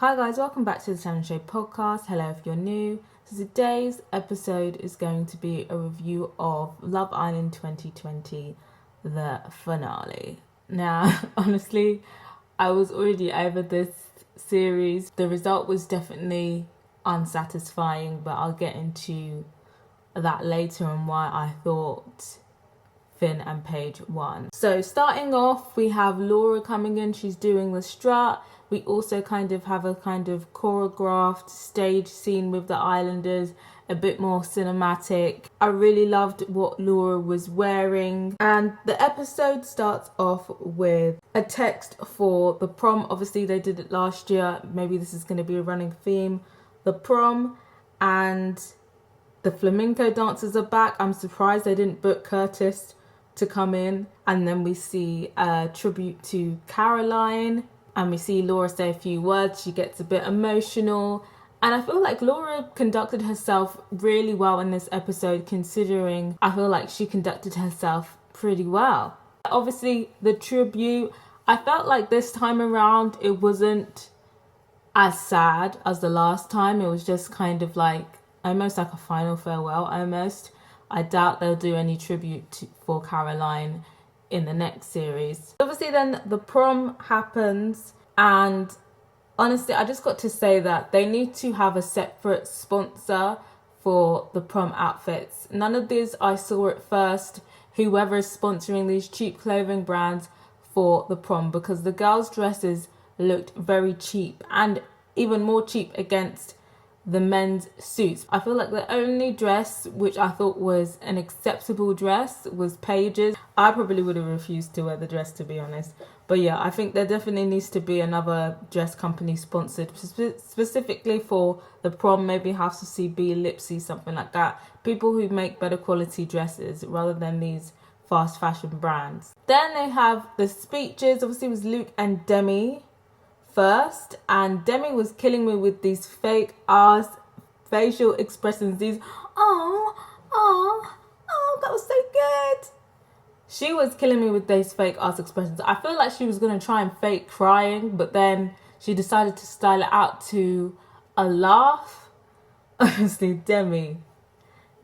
Hi guys, welcome back to the Shannon Show podcast. Hello if you're new. So today's episode is going to be a review of Love Island 2020, the finale. Now, honestly, I was already over this series. The result was definitely unsatisfying, but I'll get into that later and why I thought Finn and Paige won. So starting off, we have Laura coming in. She's doing the strut. We also have a choreographed stage scene with the Islanders, a bit more cinematic. I really loved what Laura was wearing. And the episode starts off with a text for the prom. Obviously, they did it last year. Maybe this is going to be a running theme. The prom and the flamenco dancers are back. I'm surprised they didn't book Curtis to come in. And then we see a tribute to Caroline. And we see Laura say a few words. She gets a bit emotional. And I feel like Laura conducted herself really well in this episode, considering I feel like she conducted herself pretty well. Obviously, the tribute, I felt like this time around, it wasn't as sad as the last time. It was just almost like a final farewell, almost. I doubt they'll do any tribute for Caroline in the next series. Obviously then the prom happens, and honestly I just got to say that they need to have a separate sponsor for the prom outfits. None of these I saw at first, whoever is sponsoring these cheap clothing brands for the prom, because the girls' dresses looked very cheap and even more cheap against the men's suits. I feel like the only dress which I thought was an acceptable dress was Paige's. I probably would have refused to wear the dress, to be honest. But yeah, I think there definitely needs to be another dress company sponsored specifically for the prom. Maybe House of CB, Lipsy, something like that. People who make better quality dresses rather than these fast fashion brands. Then they have the speeches. Obviously it was Luke and Demi first, and Demi was killing me with these fake ass facial expressions. These that was so good. She was killing me with these fake ass expressions. I feel like she was gonna try and fake crying, but then she decided to style it out to a laugh. Honestly, Demi,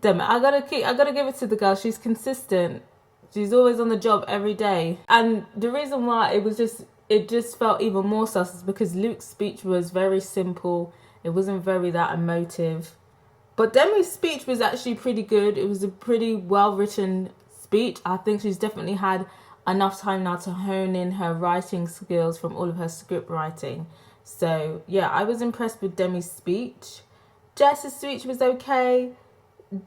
I gotta give it to the girl. She's consistent. She's always on the job every day. And the reason why it just felt even more sus is because Luke's speech was very simple. It wasn't very that emotive. But Demi's speech was actually pretty good. It was a pretty well-written speech. I think she's definitely had enough time now to hone in her writing skills from all of her script writing. So, yeah, I was impressed with Demi's speech. Jess's speech was okay.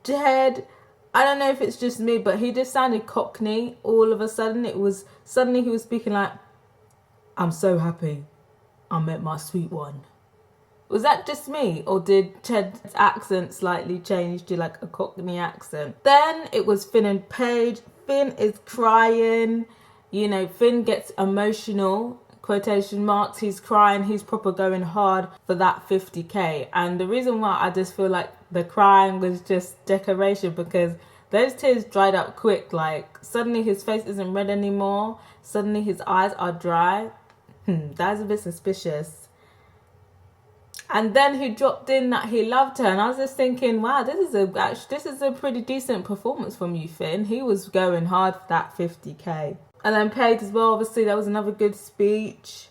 Jed, I don't know if it's just me, but he just sounded cockney all of a sudden. Suddenly he was speaking like, "I'm so happy I met my sweet one." Was that just me, or did Ched's accent slightly change to like a Cockney accent? Then it was Finn and Paige. Finn is crying. Finn gets emotional, quotation marks. He's crying. He's proper going hard for that 50k. And the reason why I just feel like the crying was just decoration, because those tears dried up quick. Like suddenly his face isn't red anymore. Suddenly his eyes are dry. That's a bit suspicious. And then he dropped in that he loved her, and I was just thinking, wow, this is a pretty decent performance from you, Finn. He was going hard for that 50k. And then Paige as well, obviously that was another good speech.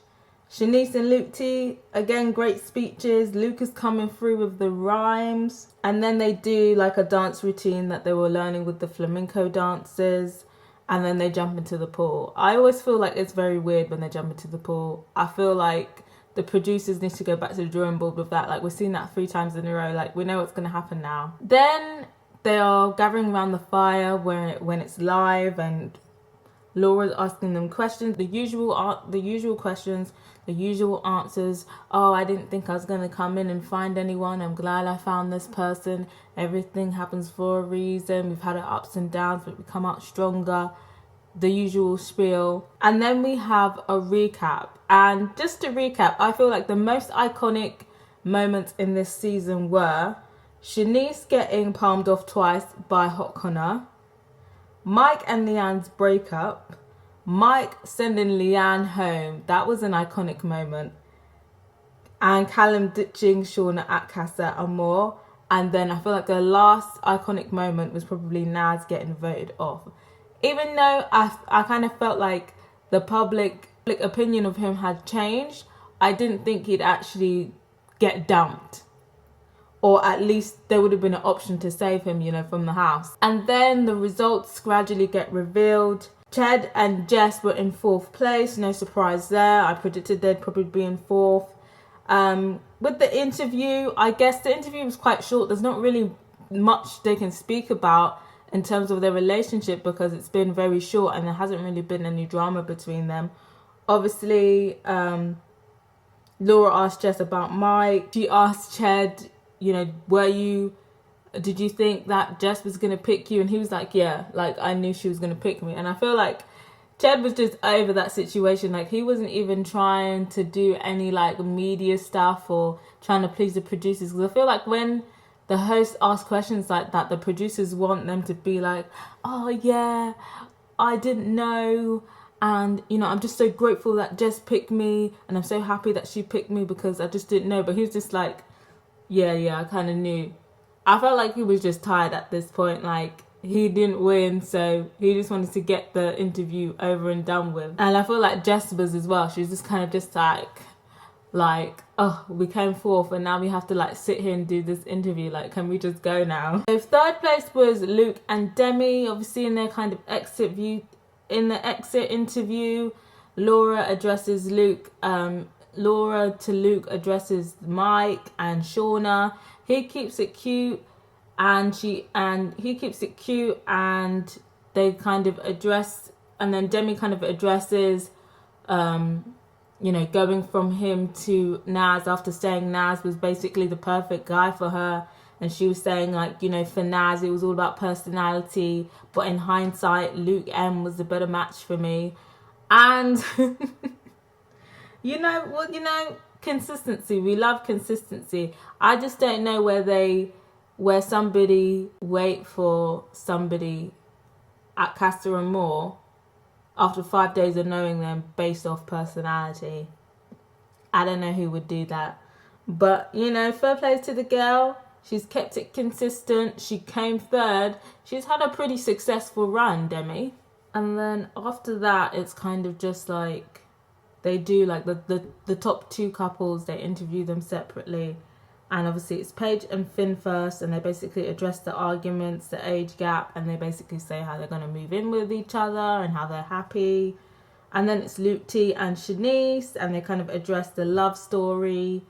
Shanice and Luke T, again, great speeches. Luke is coming through with the rhymes. And then they do like a dance routine that they were learning with the flamenco dancers. And then they jump into the pool. I always feel like it's very weird when they jump into the pool. I feel like the producers need to go back to the drawing board with that. Like, we've seen that 3 times in a row. Like, we know what's going to happen now. Then they are gathering around the fire when it's live, and Laura's asking them questions. The usual questions, the usual answers. "Oh, I didn't think I was going to come in and find anyone. I'm glad I found this person. Everything happens for a reason. We've had our ups and downs, but we come out stronger." The usual spiel. And then we have a recap. And just to recap, I feel like the most iconic moments in this season were Shanice getting palmed off twice by Hot Connor, Mike and Leanne's breakup, Mike sending Leanne home. That was an iconic moment. and Callum ditching Shauna at Casa Amor. And then I feel like the last iconic moment was probably Naz getting voted off. Even though I kind of felt like the public opinion of him had changed, I didn't think he'd actually get dumped. Or at least there would have been an option to save him, from the house. And then the results gradually get revealed. Ched and Jess were in 4th place, no surprise there. I predicted they'd probably be in 4th. With the interview, I guess the interview was quite short. There's not really much they can speak about in terms of their relationship because it's been very short and there hasn't really been any drama between them. Obviously, Laura asked Jess about Mike. She asked Ched, did you think that Jess was going to pick you? And he was like, yeah, I knew she was going to pick me. And I feel like Ched was just over that situation. He wasn't even trying to do any media stuff or trying to please the producers. Because I feel like when the host asks questions like that, the producers want them to be like, oh yeah, I didn't know. And, I'm just so grateful that Jess picked me. And I'm so happy that she picked me because I just didn't know. But he was just like, yeah, I kind of knew. I felt like he was just tired at this point. He didn't win, so he just wanted to get the interview over and done with. And I feel like Jess was as well. She was just kind of just oh, we came 4th and now we have to sit here and do this interview. Can we just go now? So 3rd place was Luke and Demi. Obviously in their kind of exit interview, Laura addresses Luke. Laura to Luke addresses Mike and Shauna. He keeps it cute. And he keeps it cute, and they kind of address, and then Demi kind of addresses, going from him to Naz after saying Naz was basically the perfect guy for her, and she was saying for Naz it was all about personality, but in hindsight Luke M was the better match for me, and consistency. We love consistency. I just don't know where somebody wait for somebody at Casa Amor after 5 days of knowing them based off personality. I don't know who would do that. But, fair play to the girl. She's kept it consistent. She came 3rd. She's had a pretty successful run, Demi. And then after that, it's kind of just they do the top 2 couples, they interview them separately. And obviously it's Paige and Finn first, and they basically address the arguments, the age gap, and they basically say how they're going to move in with each other and how they're happy. And then it's Luke T and Shanice, and they kind of address the love story,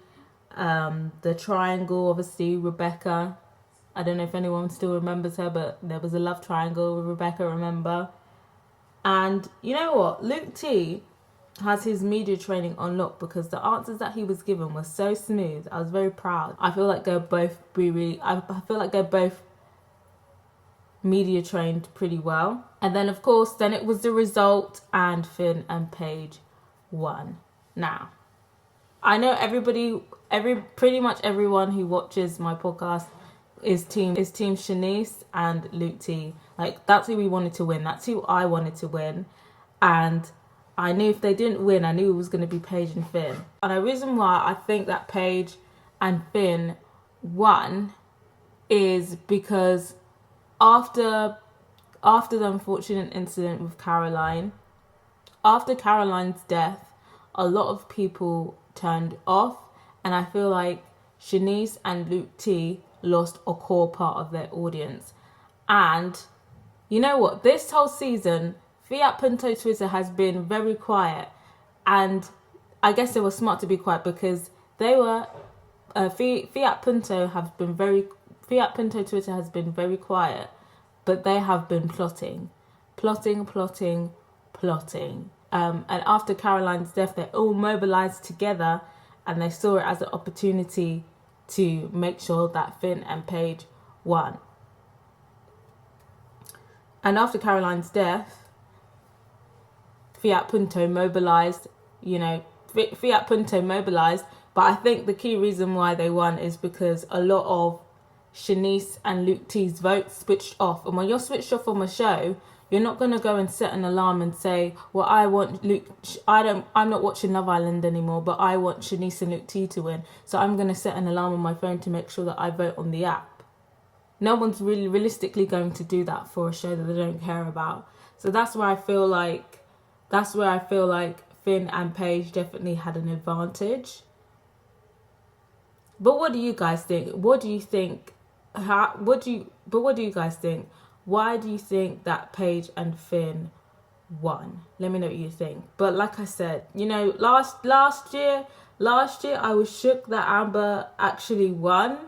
the triangle, obviously Rebecca. I don't know if anyone still remembers her, but there was a love triangle with Rebecca, remember? And you know what? Luke T has his media training on lock because the answers that he was given were so smooth. I was very proud. I feel like they're both media trained pretty well. And then of course, then it was the result, and Finn and Paige won. Now, I know pretty much everyone who watches my podcast is team Shanice and Luke T. That's who we wanted to win. That's who I wanted to win. And I knew if they didn't win, I knew it was going to be Paige and Finn. And the reason why I think that Paige and Finn won is because after the unfortunate incident with Caroline, after Caroline's death, a lot of people turned off, and I feel like Shanice and Luke T lost a core part of their audience. And you know what? This whole season, Fiat Punto Twitter has been very quiet, and I guess they were smart to be quiet because they were Fiat Punto Twitter has been very quiet, but they have been plotting. And after Caroline's death, they all mobilized together, and they saw it as an opportunity to make sure that Finn and Paige won. And after Caroline's death, Fiat Punto mobilized, but I think the key reason why they won is because a lot of Shanice and Luke T's votes switched off. And when you're switched off from a show, You're not going to go and set an alarm and say, well, I want Luke, I'm not watching Love Island anymore, but I want Shanice and Luke T to win. So I'm going to set an alarm on my phone to make sure that I vote on the app. No one's really realistically going to do that for a show that they don't care about. So that's where I feel like Finn and Paige definitely had an advantage. But what do you guys think? What do you guys think? Why do you think that Paige and Finn won? Let me know what you think. But like I said, last year I was shook that Amber actually won,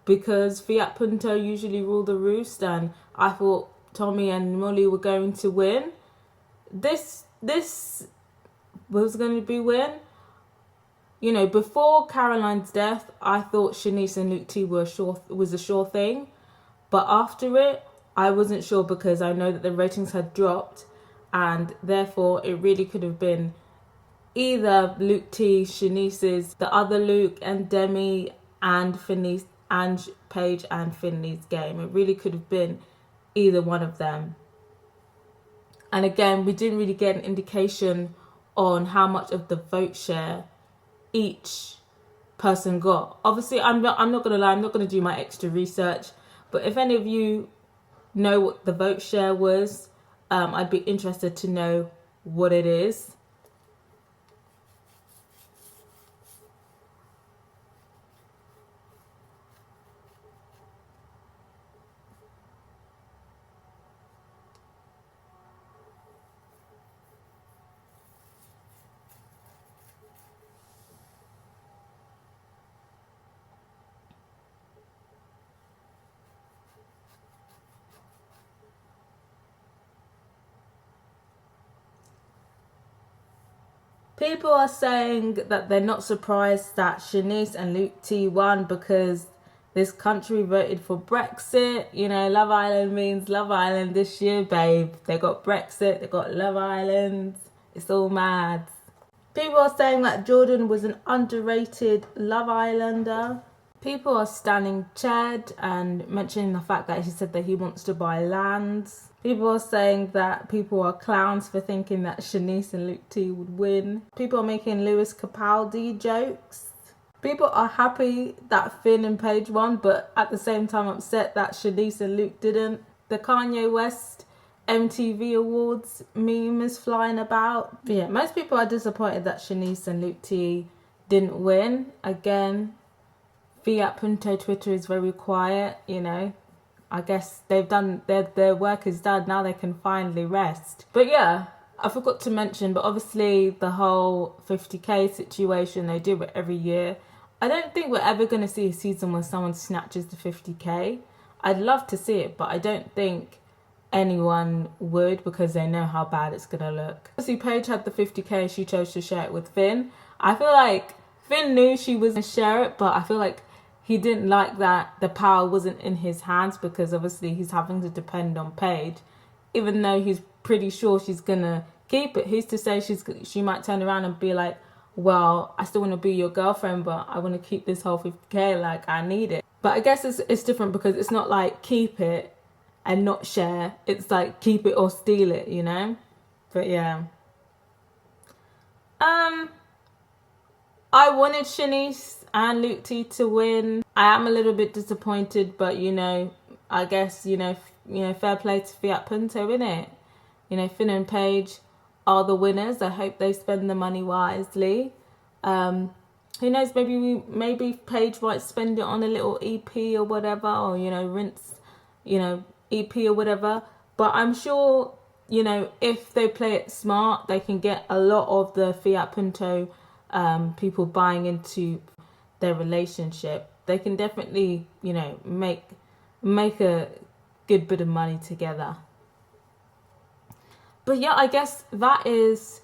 because Fiat Punto usually rule the roost, and I thought Tommy and Molly were going to win. This was going to be win. Before Caroline's death, I thought Shanice and Luke T was a sure thing. But after it, I wasn't sure, because I know that the ratings had dropped, and therefore it really could have been either Luke T, Shanice's, the other Luke, and Demi, and Finley's, and Paige and Finley's game. It really could have been either one of them. And again, we didn't really get an indication on how much of the vote share each person got. Obviously, I'm not gonna lie, I'm not gonna do my extra research, but if any of you know what the vote share was, I'd be interested to know what it is. People are saying that they're not surprised that Shanice and Luke T won, because this country voted for Brexit. Love Island means Love Island this year, babe. They got Brexit, they got Love Island. It's all mad. People are saying that Jordan was an underrated Love Islander. People are standing Chad and mentioning the fact that he said that he wants to buy lands. People are saying that people are clowns for thinking that Shanice and Luke T would win. People are making Lewis Capaldi jokes. People are happy that Finn and Paige won, but at the same time upset that Shanice and Luke didn't. The Kanye West MTV Awards meme is flying about. But yeah, most people are disappointed that Shanice and Luke T didn't win. Again, Fiat Punto Twitter is very quiet, I guess they've done their work is done. Now they can finally rest. But yeah, I forgot to mention, but obviously the whole 50k situation, they do it every year. I don't think we're ever going to see a season where someone snatches the 50k. I'd love to see it, but I don't think anyone would, because they know how bad it's going to look. Obviously, Paige had the 50k. She chose to share it with Finn. I feel like Finn knew she was going to share it, but I feel like he didn't like that the power wasn't in his hands, because obviously he's having to depend on Paige, even though he's pretty sure she's gonna keep it. Who's to say she might turn around and be like, well, I still want to be your girlfriend, but I want to keep this whole 50k, like I need it. But I guess it's different, because it's not like keep it and not share. It's like keep it or steal it, But yeah. I wanted Shanice and Luke T to win. I am a little bit disappointed, but I guess fair play to Fiat Punto, innit? Finn and Paige are the winners. I hope they spend the money wisely. Who knows? Maybe Paige might spend it on a little EP or whatever, or rinse, EP or whatever. But I'm sure if they play it smart, they can get a lot of the Fiat Punto people buying into their relationship. They can definitely make a good bit of money together. But yeah, I guess that is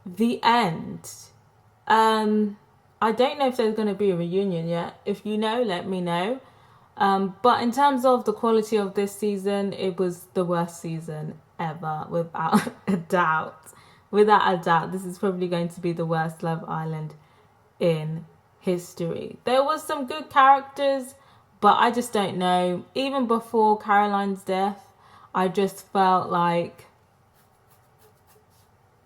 the end. I don't know if there's going to be a reunion yet. If you know, let me know. But in terms of the quality of this season, it was the worst season ever, without a doubt. Without a doubt, this is probably going to be the worst Love Island in history. There was some good characters, but I just don't know. Even before Caroline's death, I just felt like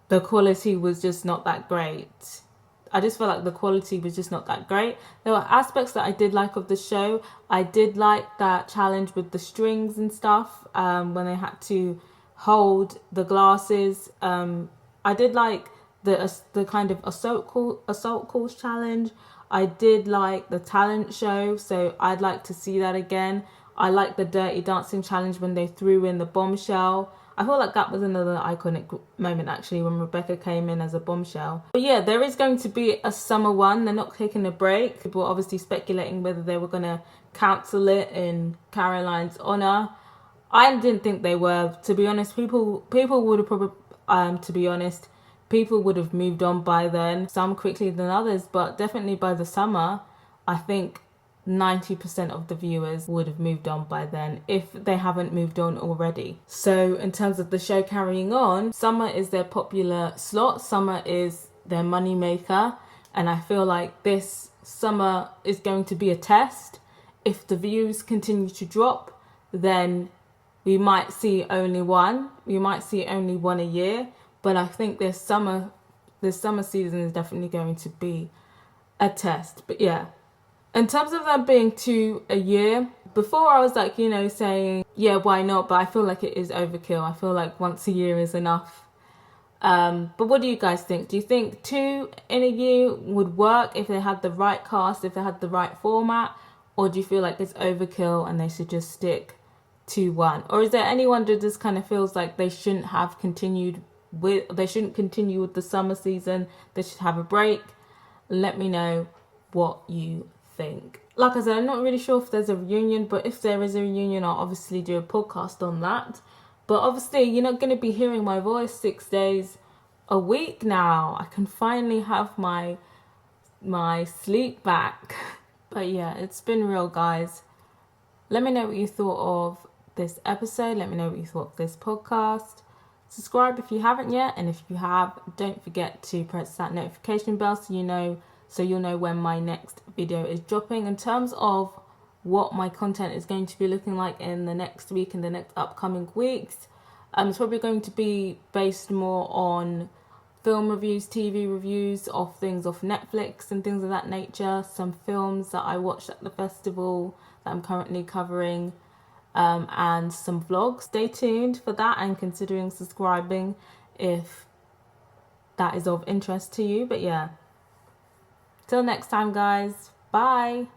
the quality was just not that great. I just felt like the quality was just not that great. There were aspects that I did like of the show. I did like that challenge with the strings and stuff, when they had to hold the glasses. I did like the kind of assault course challenge. I did like the talent show, so I'd like to see that again. I like the dirty dancing challenge when they threw in the bombshell. I feel like that was another iconic moment actually, when Rebecca came in as a bombshell. But yeah, there is going to be a summer one. They're not taking a break. People were obviously speculating whether they were going to cancel it in Caroline's honor. I didn't think they were. To be honest, people would have probably, to be honest, people would have moved on by then. Some quickly than others, but definitely by the summer, I think 90% of the viewers would have moved on by then if they haven't moved on already. So in terms of the show carrying on, summer is their popular slot, summer is their money maker, and I feel like this summer is going to be a test. If the views continue to drop, then we might see only one a year, but I think this summer season is definitely going to be a test. But yeah, in terms of them being 2 a year, before I was like, saying, yeah, why not? But I feel like it is overkill. I feel like once a year is enough. But what do you guys think? Do you think 2 in a year would work if they had the right cast, if they had the right format? Or do you feel like it's overkill and they should just stick to 1? Or is there anyone that just kind of feels like they shouldn't continue with the summer season? They should have a break? Let me know what you think. Like I said, I'm not really sure if there's a reunion, but if there is a reunion, I'll obviously do a podcast on that. But obviously, you're not going to be hearing my voice 6 days a week now. I can finally have my sleep back. But yeah, it's been real, guys. Let me know what you thought of this episode. Let me know what you thought of this podcast. Subscribe if you haven't yet, and if you have, don't forget to press that notification bell so you'll know when my next video is dropping. In terms of what my content is going to be looking like in the next week and the next upcoming weeks, it's probably going to be based more on film reviews, TV reviews of things off Netflix and things of that nature, some films that I watched at the festival that I'm currently covering, and some vlogs. Stay tuned for that and considering subscribing if that is of interest to you. But yeah, till next time, guys. Bye.